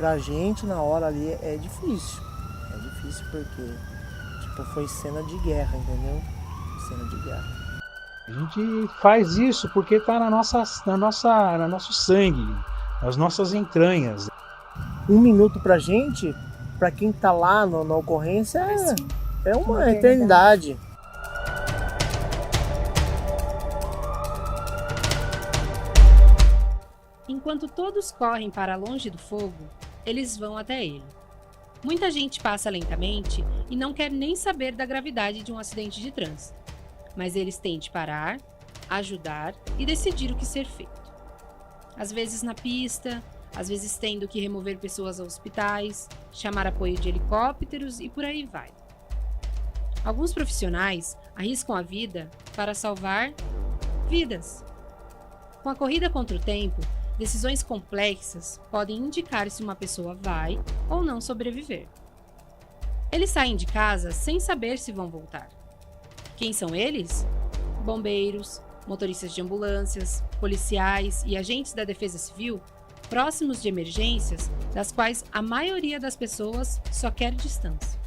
pra gente na hora ali é difícil. É difícil porque, tipo, foi cena de guerra, entendeu? Cena de guerra. A gente faz isso porque está no nosso sangue, nas nossas entranhas. 1 minuto pra gente, pra quem tá lá na ocorrência, é Uma uma eternidade. eternidade. Enquanto todos correm para longe do fogo, eles vão até ele. Muita gente passa lentamente e não quer nem saber da gravidade de um acidente de trânsito. Mas eles têm de parar, ajudar e decidir o que ser feito. Às vezes na pista, às vezes tendo que remover pessoas a hospitais, chamar apoio de helicópteros e por aí vai. Alguns profissionais arriscam a vida para salvar vidas. Com a corrida contra o tempo, decisões complexas podem indicar se uma pessoa vai ou não sobreviver. Eles saem de casa sem saber se vão voltar. Quem são eles? Bombeiros, motoristas de ambulâncias, policiais e agentes da Defesa Civil, próximos de emergências, das quais a maioria das pessoas só quer distância.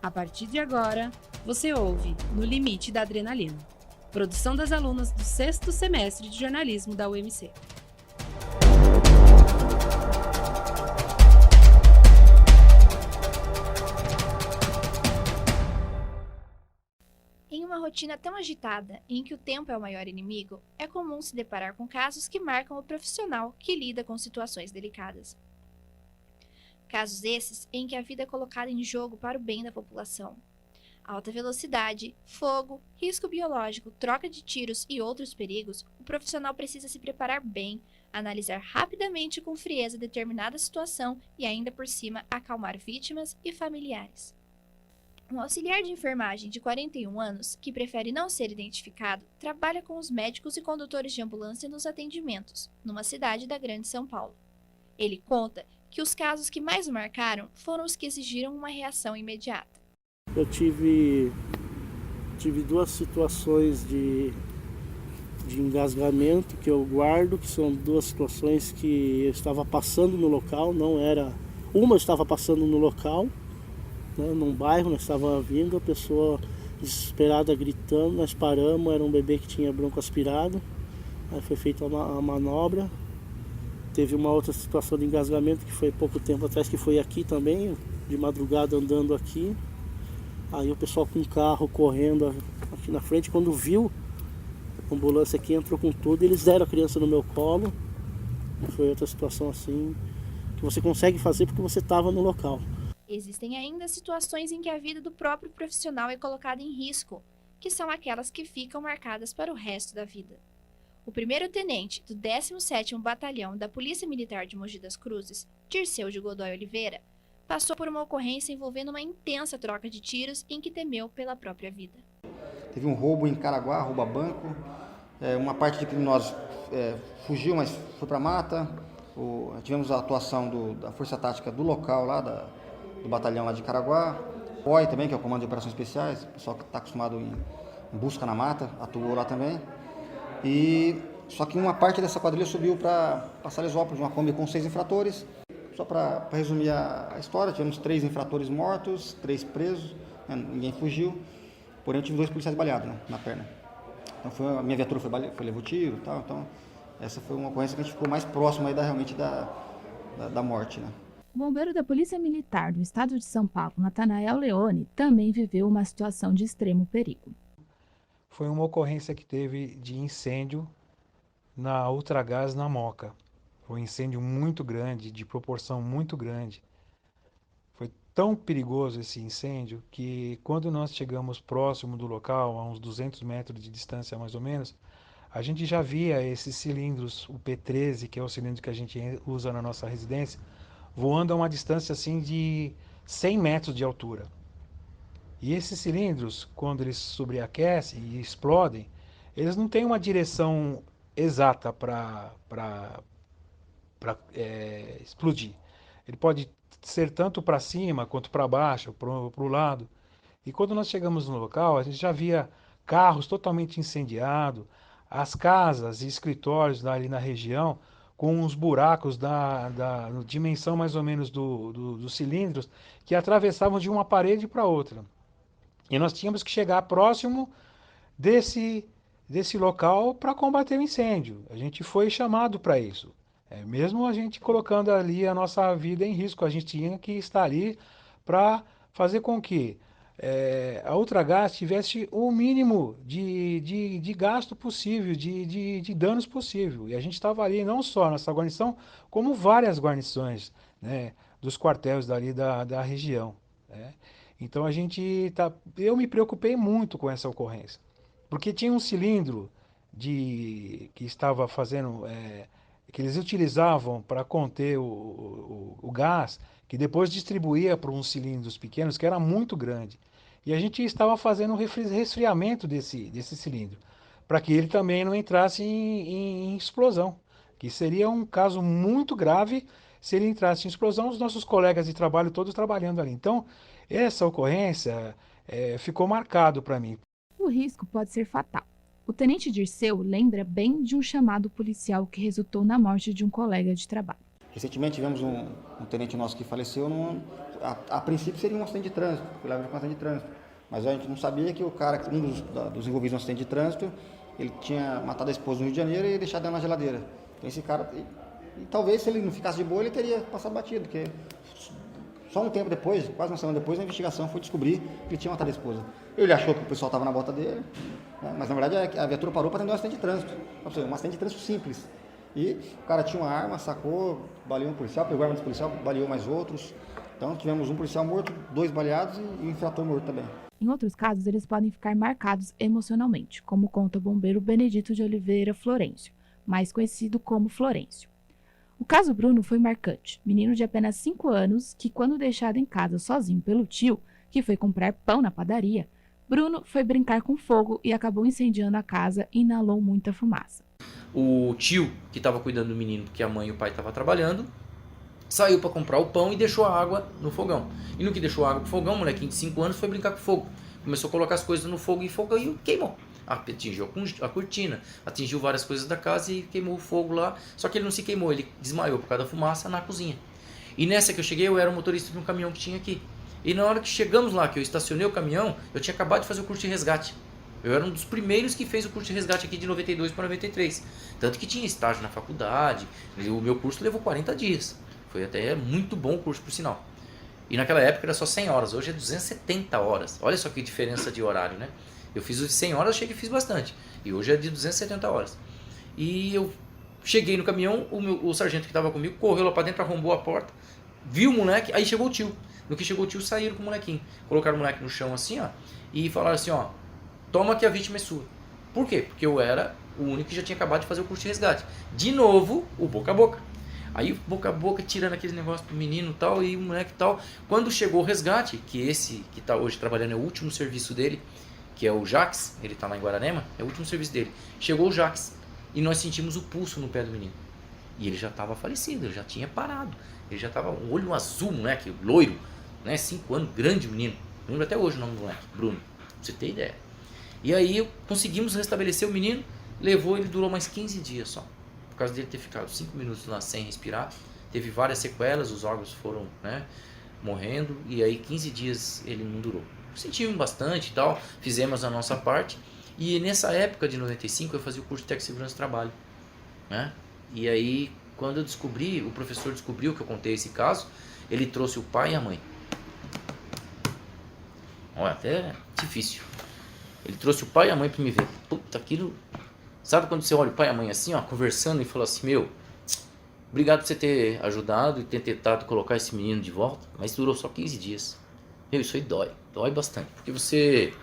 A partir de agora, você ouve No Limite da Adrenalina, produção das alunas do 6º semestre de jornalismo da UMC. Em uma rotina tão agitada em que o tempo é o maior inimigo, é comum se deparar com casos que marcam o profissional que lida com situações delicadas. Casos esses em que a vida é colocada em jogo para o bem da população. Alta velocidade, fogo, risco biológico, troca de tiros e outros perigos, o profissional precisa se preparar bem, analisar rapidamente e com frieza determinada situação e ainda por cima acalmar vítimas e familiares. Um auxiliar de enfermagem de 41 anos, que prefere não ser identificado, trabalha com os médicos e condutores de ambulância nos atendimentos, numa cidade da Grande São Paulo. Ele conta que os casos que mais o marcaram foram os que exigiram uma reação imediata. Eu tive duas situações de engasgamento que eu guardo, que são duas situações que eu estava passando no local, não era... Uma eu estava passando no local, né, num bairro, nós estávamos vindo, a pessoa desesperada gritando, nós paramos, era um bebê que tinha bronco aspirado, aí foi feita a manobra. Teve uma outra situação de engasgamento que foi pouco tempo atrás, que foi aqui também, de madrugada andando aqui. Aí o pessoal com o carro correndo aqui na frente, quando viu a ambulância aqui, entrou com tudo, eles deram a criança no meu colo. Foi outra situação assim, que você consegue fazer porque você estava no local. Existem ainda situações em que a vida do próprio profissional é colocada em risco, que são aquelas que ficam marcadas para o resto da vida. O primeiro-tenente do 17º Batalhão da Polícia Militar de Mogi das Cruzes, Dirceu de Godoy Oliveira, passou por uma ocorrência envolvendo uma intensa troca de tiros em que temeu pela própria vida. Teve um roubo em Caraguá, roubo a banco. Uma parte de criminosos fugiu, mas foi para a mata. Tivemos a atuação da Força Tática do local, lá do batalhão lá de Caraguá. O COI também, que é o Comando de Operações Especiais, o pessoal que está acostumado em busca na mata, atuou lá também. Só que uma parte dessa quadrilha subiu para Salesópolis, uma Kombi com 6 infratores. Só para resumir a história, tivemos 3 infratores mortos, 3 presos, né, ninguém fugiu. Porém, eu tive 2 policiais baleados, né, na perna. Então, a minha viatura foi levou tiro e tal. Então, essa foi uma ocorrência que a gente ficou mais próximo aí realmente da morte, né. O bombeiro da Polícia Militar do Estado de São Paulo, Natanael Leone, também viveu uma situação de extremo perigo. Foi uma ocorrência que teve de incêndio na Ultragás na Moca. Foi um incêndio muito grande, de proporção muito grande. Foi tão perigoso esse incêndio que quando nós chegamos próximo do local, a uns 200 metros de distância mais ou menos, a gente já via esses cilindros, o P13, que é o cilindro que a gente usa na nossa residência, voando a uma distância assim de 100 metros de altura. E esses cilindros, quando eles sobreaquecem e explodem, eles não têm uma direção exata para explodir. Ele pode ser tanto para cima quanto para baixo, para o lado. E quando nós chegamos no local, a gente já via carros totalmente incendiados, as casas e escritórios ali na região com uns buracos da dimensão mais ou menos dos cilindros que atravessavam de uma parede para outra. E nós tínhamos que chegar próximo desse local para combater o incêndio. A gente foi chamado para isso. Mesmo a gente colocando ali a nossa vida em risco, a gente tinha que estar ali para fazer com que a Ultragaz tivesse o mínimo de gasto possível, de danos possível. E a gente estava ali não só nessa guarnição, como várias guarnições, né, dos quartéis dali da região, né? Então eu me preocupei muito com essa ocorrência, porque tinha um cilindro que estava fazendo, que eles utilizavam para conter o gás, que depois distribuía para uns cilindros pequenos, que era muito grande. E a gente estava fazendo um resfriamento desse cilindro, para que ele também não entrasse em explosão, que seria um caso muito grave se ele entrasse em explosão, os nossos colegas de trabalho todos trabalhando ali. Então, essa ocorrência ficou marcado para mim. O risco pode ser fatal. O tenente Dirceu lembra bem de um chamado policial que resultou na morte de um colega de trabalho. Recentemente tivemos um tenente nosso que faleceu, a princípio seria um acidente de trânsito, foi levado com um acidente de trânsito, mas a gente não sabia que o cara, um dos envolvidos no acidente de trânsito, ele tinha matado a esposa no Rio de Janeiro e deixado ela na geladeira. Então esse cara, e talvez se ele não ficasse de boa, ele teria passado batido, porque só um tempo depois, quase uma semana depois, a investigação foi descobrir que ele tinha matado a esposa. Ele achou que o pessoal estava na bota dele, né? Mas na verdade a viatura parou para atender um acidente de trânsito. Um acidente de trânsito simples. E o cara tinha uma arma, sacou, baleou um policial, pegou a arma do policial, baleou mais outros. Então tivemos um policial morto, 2 baleados e um infrator morto também. Em outros casos, eles podem ficar marcados emocionalmente, como conta o bombeiro Benedito de Oliveira Florencio, mais conhecido como Florencio. O caso Bruno foi marcante. Menino de apenas 5 anos que, quando deixado em casa sozinho pelo tio, que foi comprar pão na padaria, Bruno foi brincar com fogo e acabou incendiando a casa e inalou muita fumaça. O tio, que estava cuidando do menino, porque a mãe e o pai estavam trabalhando, saiu para comprar o pão e deixou a água no fogão. E no que deixou a água no fogão, o molequinho de 5 anos foi brincar com fogo. Começou a colocar as coisas no fogo e queimou. Atingiu a cortina, atingiu várias coisas da casa e queimou o fogo lá. Só que ele não se queimou, ele desmaiou por causa da fumaça na cozinha. E nessa que eu cheguei, eu era o motorista de um caminhão que tinha aqui. E na hora que chegamos lá, que eu estacionei o caminhão, eu tinha acabado de fazer o curso de resgate. Eu era um dos primeiros que fez o curso de resgate aqui de 92 para 93. Tanto que tinha estágio na faculdade, o meu curso levou 40 dias. Foi até muito bom o curso, por sinal. E naquela época era só 100 horas, hoje é 270 horas. Olha só que diferença de horário, né? Eu fiz o de 100 horas, achei que fiz bastante. E hoje é de 270 horas. E eu cheguei no caminhão, o sargento que estava comigo correu lá para dentro, arrombou a porta, viu o moleque, aí chegou o tio. No que chegou o tio, saíram com o molequinho. Colocaram o moleque no chão assim, ó, e falaram assim, ó, toma que a vítima é sua. Por quê? Porque eu era o único que já tinha acabado de fazer o curso de resgate. De novo, o boca a boca. Aí boca a boca, tirando aquele negócio pro menino e tal, e o moleque e tal. Quando chegou o resgate, que esse que está hoje trabalhando é o último serviço dele, que é o Jax, ele está lá em Guararema, é o último serviço dele. Chegou o Jax e nós sentimos o pulso no pé do menino. E ele já estava falecido, ele já tinha parado. Ele já estava, um olho azul, moleque, loiro, né, 5 anos, grande menino. Eu lembro até hoje o nome do moleque, Bruno, pra você ter ideia. E aí conseguimos restabelecer o menino, levou, ele durou mais 15 dias só. Por causa dele ter ficado 5 minutos lá sem respirar. Teve várias sequelas, os órgãos foram, né, morrendo, e aí 15 dias ele não durou. Sentimos bastante e tal, fizemos a nossa parte. E nessa época de 95 eu fazia o curso de técnico de segurança do trabalho, né? E aí quando eu descobri, o professor descobriu que eu contei esse caso, ele trouxe o pai e a mãe. Olha, até difícil. Ele trouxe o pai e a mãe para me ver. Puta, aquilo... Sabe quando você olha o pai e a mãe assim, ó, conversando e fala assim, meu, obrigado por você ter ajudado e ter tentado colocar esse menino de volta, mas durou só 15 dias. Meu, isso aí dói bastante, porque você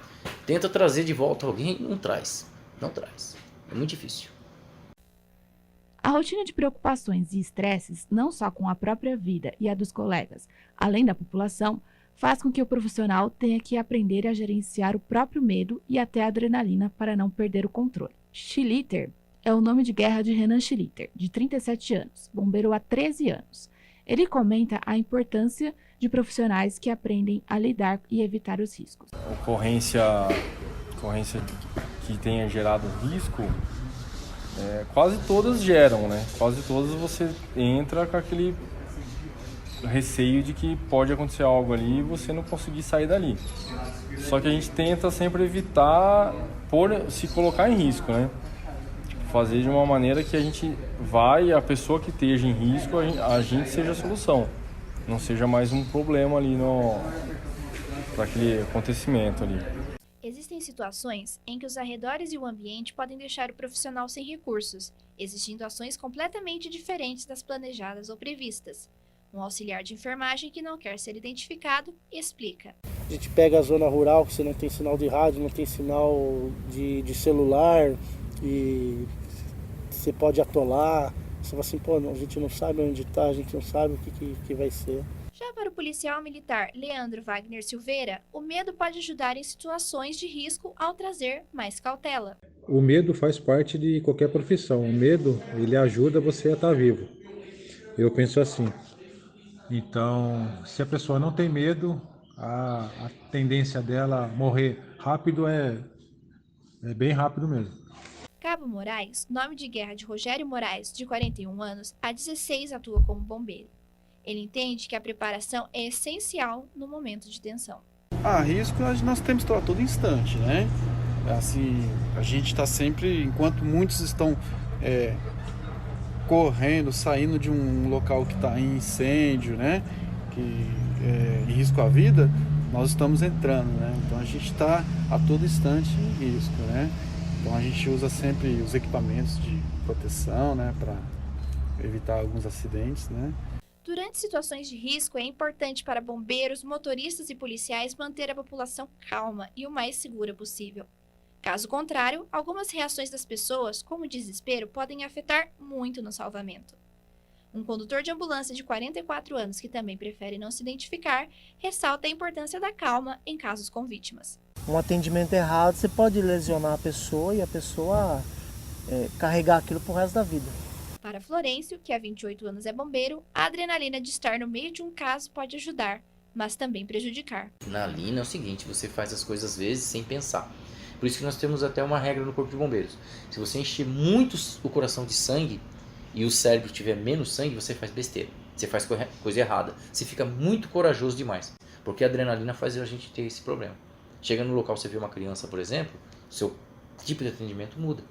tenta trazer de volta alguém e não traz, é muito difícil. A rotina de preocupações e estresses, não só com a própria vida e a dos colegas, além da população, faz com que o profissional tenha que aprender a gerenciar o próprio medo e até a adrenalina para não perder o controle. Schlitter é o nome de guerra de Renan Schlitter, de 37 anos, bombeiro há 13 anos. Ele comenta a importância de profissionais que aprendem a lidar e evitar os riscos. Ocorrência ocorrência que tenha gerado risco, quase todas geram, né? Quase todas você entra com aquele receio de que pode acontecer algo ali e você não conseguir sair dali. Só que a gente tenta sempre evitar se colocar em risco, né? Fazer de uma maneira que a gente vai, a pessoa que esteja em risco, a gente seja a solução. Não seja mais um problema ali para aquele acontecimento ali. Existem situações em que os arredores e o ambiente podem deixar o profissional sem recursos, existindo ações completamente diferentes das planejadas ou previstas. Um auxiliar de enfermagem que não quer ser identificado explica. A gente pega a zona rural, que você não tem sinal de rádio, não tem sinal de celular, e você pode atolar. Você fala assim, a gente não sabe onde está, a gente não sabe o que vai ser. Já para o policial militar Leandro Wagner Silveira, o medo pode ajudar em situações de risco ao trazer mais cautela. O medo faz parte de qualquer profissão. O medo, ele ajuda você a estar vivo. Eu penso assim. Então, se a pessoa não tem medo, a tendência dela morrer rápido é bem rápido mesmo. Cabo Moraes, nome de guerra de Rogério Moraes, de 41 anos, há 16 atua como bombeiro. Ele entende que a preparação é essencial no momento de tensão. Risco nós temos a todo instante, né? Assim, a gente está sempre, enquanto muitos estão correndo, saindo de um local que está em incêndio, né? Em risco à vida, nós estamos entrando, né? Então a gente está a todo instante em risco, né? Então a gente usa sempre os equipamentos de proteção, né? Para evitar alguns acidentes, né? Durante situações de risco, é importante para bombeiros, motoristas e policiais manter a população calma e o mais segura possível. Caso contrário, algumas reações das pessoas, como o desespero, podem afetar muito no salvamento. Um condutor de ambulância de 44 anos, que também prefere não se identificar, ressalta a importância da calma em casos com vítimas. Um atendimento errado, você pode lesionar a pessoa e a pessoa carregar aquilo pro resto da vida. Para Florencio, que há 28 anos é bombeiro, a adrenalina de estar no meio de um caso pode ajudar, mas também prejudicar. Adrenalina é o seguinte, você faz as coisas às vezes sem pensar. Por isso que nós temos até uma regra no Corpo de Bombeiros. Se você encher muito o coração de sangue e o cérebro tiver menos sangue, você faz besteira. Você faz coisa errada. Você fica muito corajoso demais. Porque a adrenalina faz a gente ter esse problema. Chega no local, você vê uma criança, por exemplo, seu tipo de atendimento muda.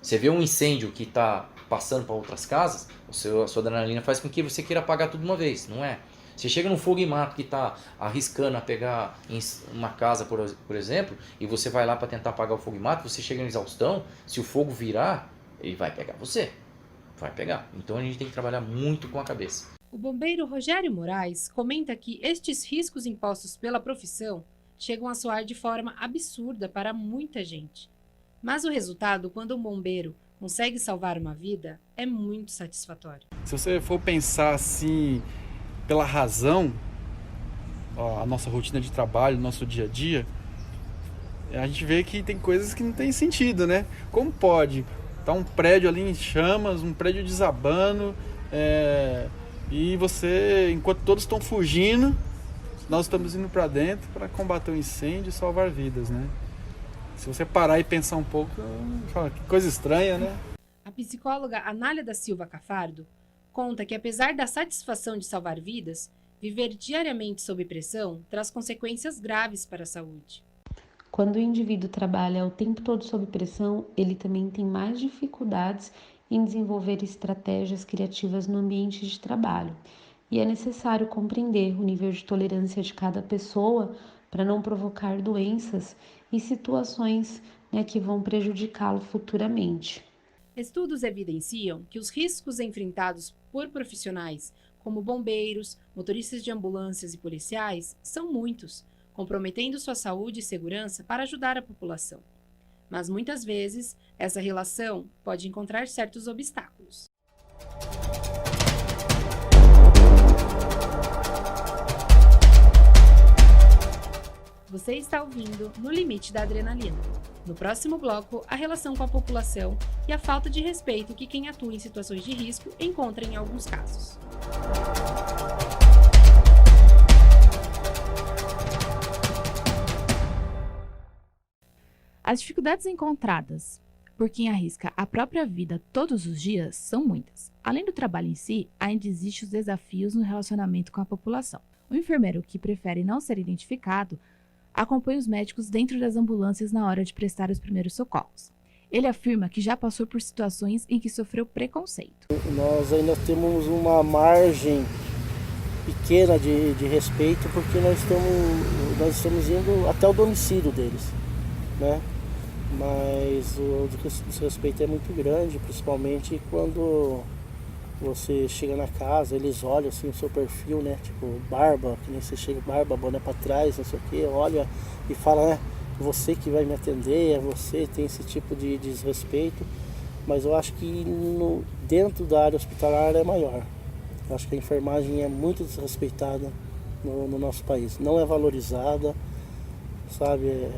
Você vê um incêndio que está passando para outras casas, a sua adrenalina faz com que você queira apagar tudo de uma vez, não é? Você chega num fogo em mato que está arriscando a pegar em uma casa, por exemplo, e você vai lá para tentar apagar o fogo em mato, você chega em exaustão, se o fogo virar, ele vai pegar você. Vai pegar. Então a gente tem que trabalhar muito com a cabeça. O bombeiro Rogério Moraes comenta que estes riscos impostos pela profissão chegam a soar de forma absurda para muita gente. Mas o resultado, quando um bombeiro consegue salvar uma vida, é muito satisfatório. Se você for pensar assim, pela razão, a nossa rotina de trabalho, nosso dia a dia, a gente vê que tem coisas que não tem sentido, né? Como pode estar um prédio ali em chamas, um prédio desabando, e você, enquanto todos estão fugindo, nós estamos indo para dentro para combater o incêndio e salvar vidas, né? Se você parar e pensar um pouco, fala, que coisa estranha, né? A psicóloga Anália da Silva Cafardo conta que, apesar da satisfação de salvar vidas, viver diariamente sob pressão traz consequências graves para a saúde. Quando o indivíduo trabalha o tempo todo sob pressão, ele também tem mais dificuldades em desenvolver estratégias criativas no ambiente de trabalho. E é necessário compreender o nível de tolerância de cada pessoa para não provocar doenças e situações que vão prejudicá-lo futuramente. Estudos evidenciam que os riscos enfrentados por profissionais como bombeiros, motoristas de ambulâncias e policiais são muitos, comprometendo sua saúde e segurança para ajudar a população. Mas muitas vezes, essa relação pode encontrar certos obstáculos. Você está ouvindo No Limite da Adrenalina. No próximo bloco, a relação com a população e a falta de respeito que quem atua em situações de risco encontra em alguns casos. As dificuldades encontradas por quem arrisca a própria vida todos os dias são muitas. Além do trabalho em si, ainda existem os desafios no relacionamento com a população. O enfermeiro que prefere não ser identificado acompanha os médicos dentro das ambulâncias na hora de prestar os primeiros socorros. Ele afirma que já passou por situações em que sofreu preconceito. Nós ainda temos uma margem pequena de respeito, porque nós estamos indo até o domicílio deles, né? Mas o desrespeito é muito grande, principalmente quando você chega na casa, eles olham assim o seu perfil, né? Tipo, barba, que nem você chega, barba, boné pra trás, não sei o quê, olha e fala, né? Você que vai me atender, é você, tem esse tipo de desrespeito. Mas eu acho que dentro da área hospitalar é maior. Eu acho que a enfermagem é muito desrespeitada no nosso país. Não é valorizada, sabe?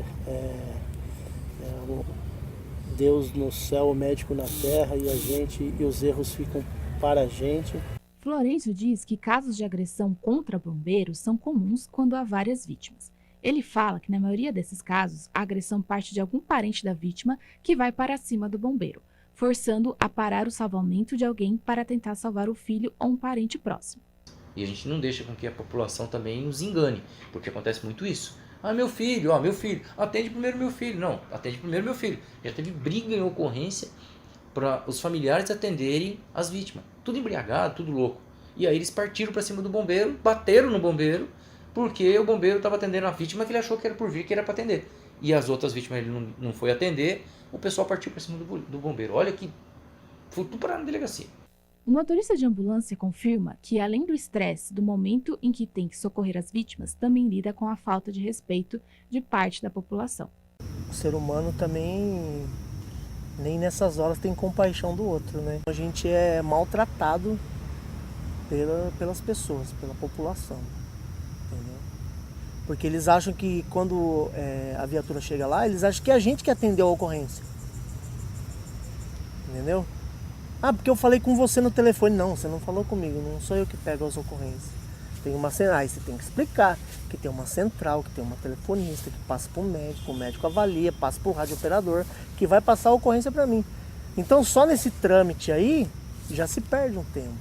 Deus no céu, o médico na terra e os erros ficam para a gente. Florencio diz que casos de agressão contra bombeiros são comuns quando há várias vítimas. Ele fala que na maioria desses casos, a agressão parte de algum parente da vítima que vai para cima do bombeiro, forçando a parar o salvamento de alguém para tentar salvar o filho ou um parente próximo. E a gente não deixa com que a população também nos engane, porque acontece muito isso. Meu filho, atende primeiro meu filho. Não, atende primeiro meu filho. Já teve briga em ocorrência para os familiares atenderem as vítimas. Tudo embriagado, tudo louco. E aí eles partiram para cima do bombeiro, bateram no bombeiro, porque o bombeiro estava atendendo a vítima que ele achou que era por vir, que era para atender. E as outras vítimas ele não foi atender, o pessoal partiu para cima do bombeiro. Olha que foi tudo parar na delegacia. O motorista de ambulância confirma que, além do estresse do momento em que tem que socorrer as vítimas, também lida com a falta de respeito de parte da população. O ser humano também, nem nessas horas, tem compaixão do outro, né? A gente é maltratado pelas pessoas, pela população, entendeu? Porque eles acham que quando a viatura chega lá, eles acham que é a gente que atendeu a ocorrência, entendeu? Porque eu falei com você no telefone. Não, você não falou comigo, não sou eu que pego as ocorrências. Tem uma central, aí você tem que explicar que tem uma central, que tem uma telefonista, que passa para o médico avalia, passa para o radiooperador, que vai passar a ocorrência para mim. Então só nesse trâmite aí, já se perde um tempo.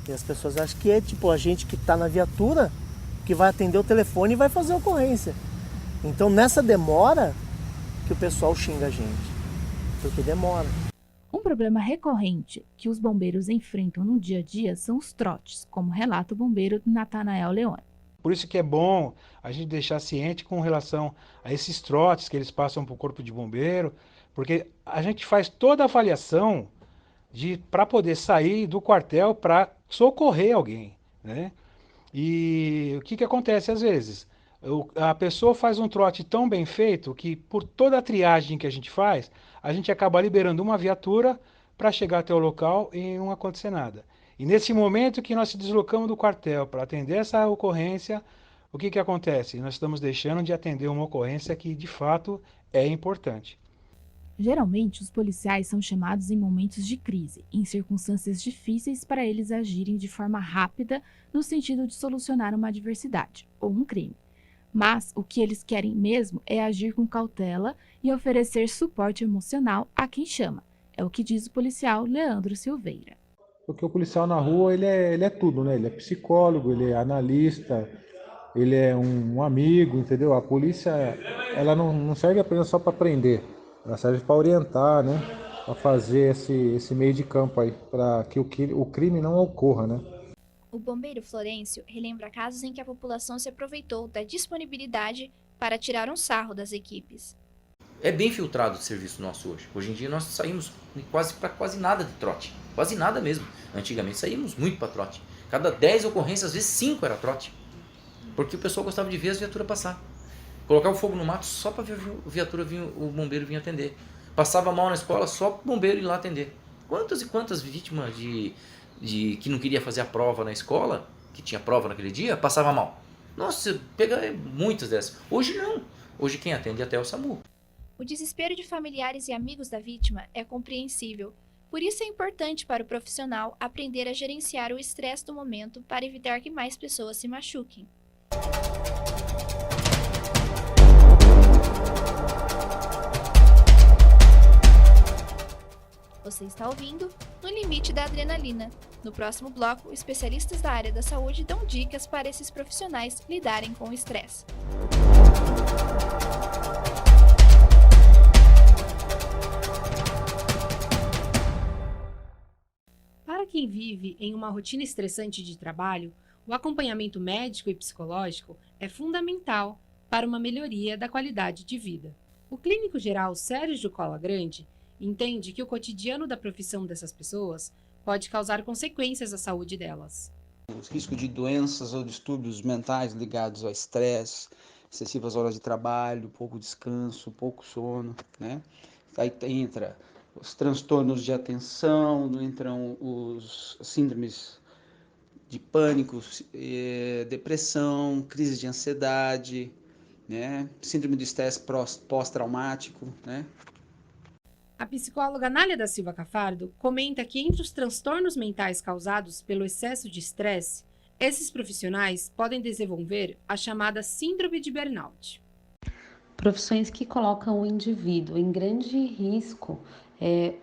E as pessoas acham que é tipo a gente que está na viatura, que vai atender o telefone e vai fazer a ocorrência. Então nessa demora que o pessoal xinga a gente, porque demora. Um problema recorrente que os bombeiros enfrentam no dia a dia são os trotes, como relata o bombeiro Natanael Leone. Por isso que é bom a gente deixar ciente com relação a esses trotes que eles passam para o corpo de bombeiro, porque a gente faz toda a avaliação para poder sair do quartel para socorrer alguém, né? E o que acontece às vezes? A pessoa faz um trote tão bem feito que por toda a triagem que a gente faz, a gente acaba liberando uma viatura para chegar até o local e não acontecer nada. E nesse momento que nós se deslocamos do quartel para atender essa ocorrência, o que acontece? Nós estamos deixando de atender uma ocorrência que de fato é importante. Geralmente, os policiais são chamados em momentos de crise, em circunstâncias difíceis para eles agirem de forma rápida no sentido de solucionar uma adversidade ou um crime. Mas o que eles querem mesmo é agir com cautela e oferecer suporte emocional a quem chama. É o que diz o policial Leandro Silveira. Porque o policial na rua, ele é tudo, né? Ele é psicólogo, ele é analista, ele é um amigo, entendeu? A polícia, ela não serve apenas só para prender, ela serve para orientar, né? Para fazer esse meio de campo aí, para que o crime não ocorra, né? O bombeiro Florencio relembra casos em que a população se aproveitou da disponibilidade para tirar um sarro das equipes. É bem filtrado o serviço nosso hoje. Hoje em dia nós saímos quase nada de trote. Quase nada mesmo. Antigamente saímos muito para trote. Cada 10 ocorrências, às vezes 5 era trote. Porque o pessoal gostava de ver as viaturas passar. Colocar o fogo no mato só para ver a viatura o bombeiro vir atender. Passava mal na escola só para o bombeiro ir lá atender. Quantas e quantas vítimas que não queria fazer a prova na escola, que tinha prova naquele dia, passava mal. Nossa, pega muitas dessas. Hoje não. Hoje quem atende até é o SAMU. O desespero de familiares e amigos da vítima é compreensível. Por isso é importante para o profissional aprender a gerenciar o estresse do momento para evitar que mais pessoas se machuquem. Você está ouvindo No Limite da Adrenalina. No próximo bloco, especialistas da área da saúde dão dicas para esses profissionais lidarem com o estresse. Para quem vive em uma rotina estressante de trabalho, o acompanhamento médico e psicológico é fundamental para uma melhoria da qualidade de vida. O clínico geral Sérgio Collagrande entende que o cotidiano da profissão dessas pessoas pode causar consequências à saúde delas. Os riscos de doenças ou distúrbios mentais ligados ao estresse, excessivas horas de trabalho, pouco descanso, pouco sono, né? Aí entra os transtornos de atenção, entram os síndromes de pânico, depressão, crise de ansiedade, né? Síndrome de estresse pós-traumático, né? A psicóloga Nália da Silva Cafardo comenta que entre os transtornos mentais causados pelo excesso de estresse, esses profissionais podem desenvolver a chamada síndrome de burnout. Profissões que colocam o indivíduo em grande risco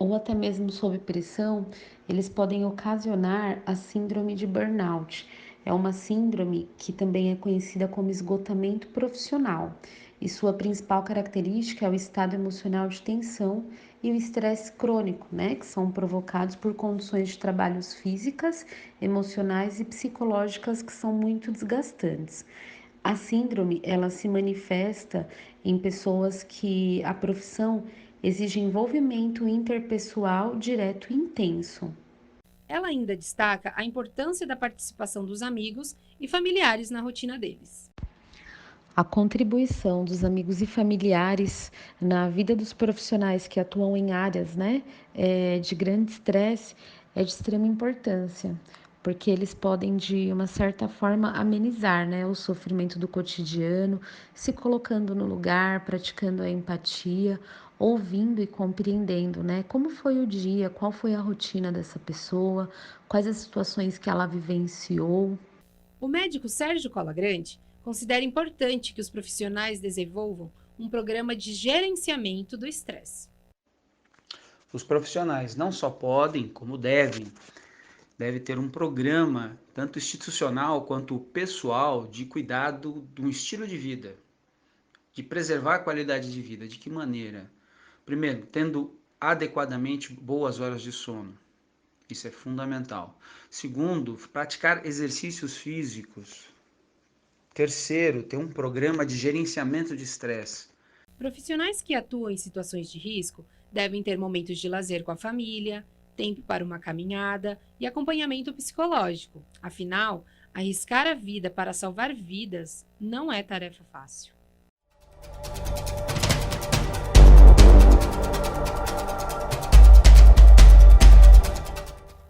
ou até mesmo sob pressão, eles podem ocasionar a síndrome de burnout. É uma síndrome que também é conhecida como esgotamento profissional. E sua principal característica é o estado emocional de tensão e o estresse crônico, né, que são provocados por condições de trabalhos físicas, emocionais e psicológicas que são muito desgastantes. A síndrome, ela se manifesta em pessoas que a profissão exige envolvimento interpessoal direto e intenso. Ela ainda destaca a importância da participação dos amigos e familiares na rotina deles. A contribuição dos amigos e familiares na vida dos profissionais que atuam em áreas, de grande estresse é de extrema importância, porque eles podem, de uma certa forma, amenizar, o sofrimento do cotidiano, se colocando no lugar, praticando a empatia, ouvindo e compreendendo, como foi o dia, qual foi a rotina dessa pessoa, quais as situações que ela vivenciou. O médico Sérgio Collagrande considera importante que os profissionais desenvolvam um programa de gerenciamento do estresse. Os profissionais não só podem, como devem ter um programa, tanto institucional quanto pessoal, de cuidado de um estilo de vida, de preservar a qualidade de vida. De que maneira? Primeiro, tendo adequadamente boas horas de sono. Isso é fundamental. Segundo, praticar exercícios físicos. Terceiro, ter um programa de gerenciamento de estresse. Profissionais que atuam em situações de risco devem ter momentos de lazer com a família, tempo para uma caminhada e acompanhamento psicológico. Afinal, arriscar a vida para salvar vidas não é tarefa fácil.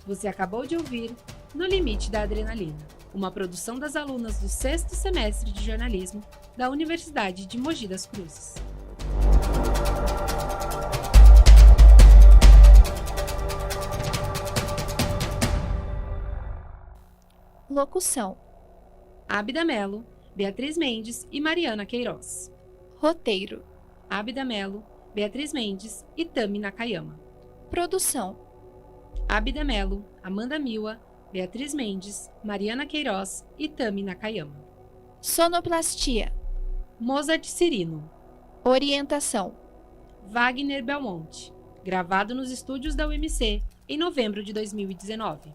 Você acabou de ouvir No Limite da Adrenalina, uma produção das alunas do 6º semestre de jornalismo da Universidade de Mogi das Cruzes. Locução: Ábida Melo, Beatriz Mendes e Mariana Queiroz. Roteiro: Ábida Melo, Beatriz Mendes e Tami Nakayama. Produção: Ábida Melo, Amanda Miwa, Beatriz Mendes, Mariana Queiroz e Tami Nakayama. Sonoplastia: Mozart Cirino. Orientação: Wagner Belmonte. Gravado nos estúdios da UMC em novembro de 2019.